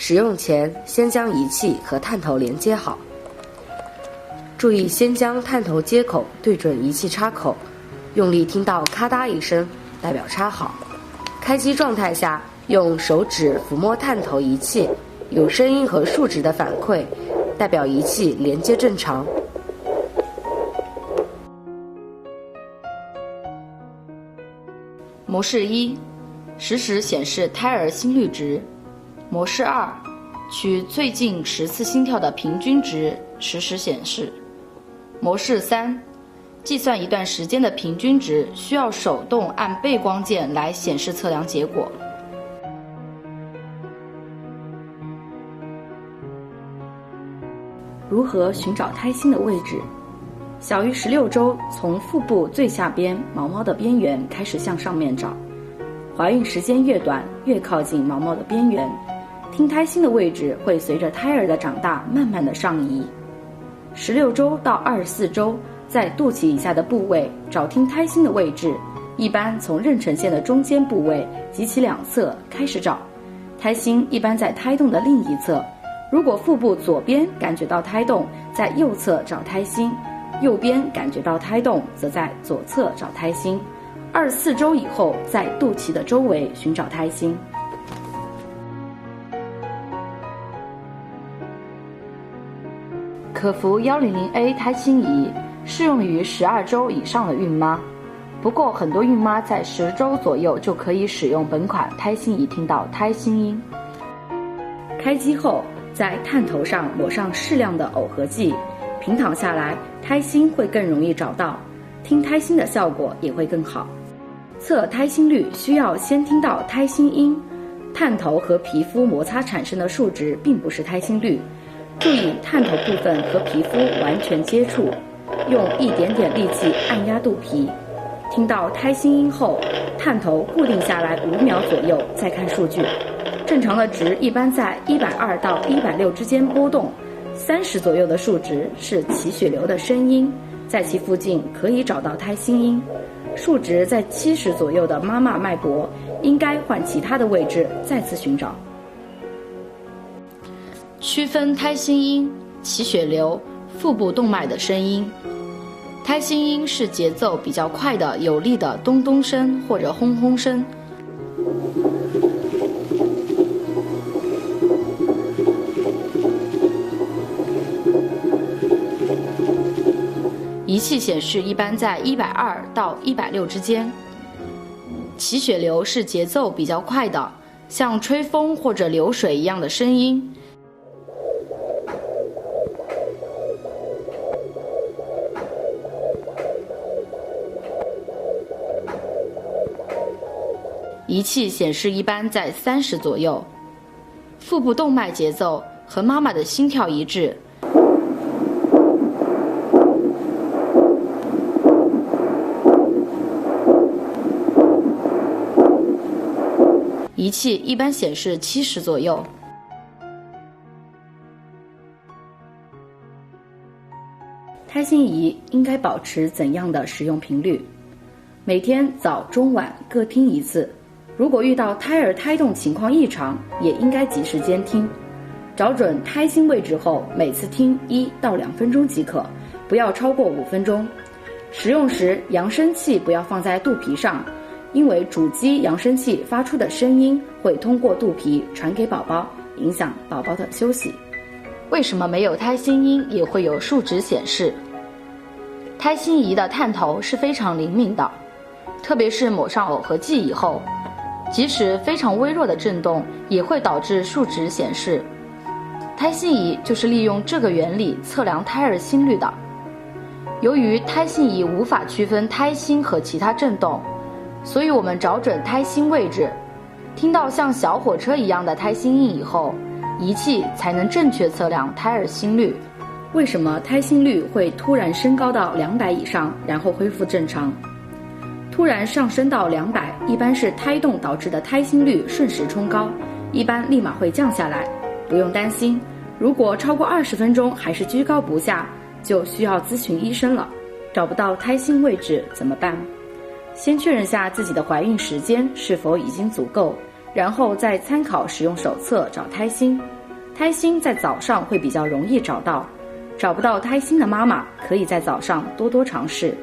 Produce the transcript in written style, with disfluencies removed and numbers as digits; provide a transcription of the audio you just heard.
使用前先将仪器和探头连接好。注意先将探头接口对准仪器插口，用力听到咔嗒一声，代表插好。开机状态下，用手指抚摸探头仪器，有声音和数值的反馈，代表仪器连接正常。模式1，实时显示胎儿心率值。模式2，取最近10次心跳的平均值，实时显示。模式3，计算一段时间的平均值，需要手动按背光键来显示测量结果。如何寻找胎心的位置？小于16周，从腹部最下边毛毛的边缘开始向上面找，怀孕时间越短，越靠近毛毛的边缘。听胎心的位置会随着胎儿的长大慢慢的上移。16周到24周，在肚脐以下的部位找听胎心的位置，一般从妊娠线的中间部位及其两侧开始找。胎心一般在胎动的另一侧，如果腹部左边感觉到胎动，在右侧找胎心；右边感觉到胎动，则在左侧找胎心。24周以后，在肚脐的周围寻找胎心。可服 100A 胎心仪适用于12周以上的孕妈，不过很多孕妈在10周左右就可以使用本款胎心仪听到胎心音。开机后，在探头上抹上适量的耦合剂，平躺下来，胎心会更容易找到，听胎心的效果也会更好。测胎心率需要先听到胎心音，探头和皮肤摩擦产生的数值并不是胎心率。注意探头部分和皮肤完全接触，用一点点力气按压肚皮。听到胎心音后，探头固定下来5秒左右，再看数据。正常的值一般在120到160之间波动，30左右的数值是起血流的声音，在其附近可以找到胎心音。数值在70左右的妈妈脉搏，应该换其他的位置再次寻找。区分胎心音、起血流、腹部动脉的声音。胎心音是节奏比较快的有力的咚咚声或者轰轰声。仪器显示一般在120到160之间。起血流是节奏比较快的，像吹风或者流水一样的声音。仪器显示一般在30左右。腹部动脉节奏和妈妈的心跳一致。仪器一般显示70左右。胎心仪应该保持怎样的使用频率？每天早中晚各听一次。如果遇到胎儿胎动情况异常，也应该及时监听。找准胎心位置后，每次听1到2分钟即可，不要超过5分钟。使用时，扬声器不要放在肚皮上，因为主机扬声器发出的声音会通过肚皮传给宝宝，影响宝宝的休息。为什么没有胎心音也会有数值显示？胎心仪的探头是非常灵敏的，特别是抹上耦合剂以后，即使非常微弱的震动也会导致数值显示。胎心仪就是利用这个原理测量胎儿心率的。由于胎心仪无法区分胎心和其他震动，所以我们找准胎心位置，听到像小火车一样的胎心音以后，仪器才能正确测量胎儿心率。为什么胎心率会突然升高到200以上，然后恢复正常？突然上升到200，一般是胎动导致的胎心率瞬时冲高，一般立马会降下来，不用担心。如果超过20分钟还是居高不下，就需要咨询医生了。找不到胎心位置怎么办？先确认下自己的怀孕时间是否已经足够，然后再参考使用手册找胎心。胎心在早上会比较容易找到，找不到胎心的妈妈可以在早上多多尝试。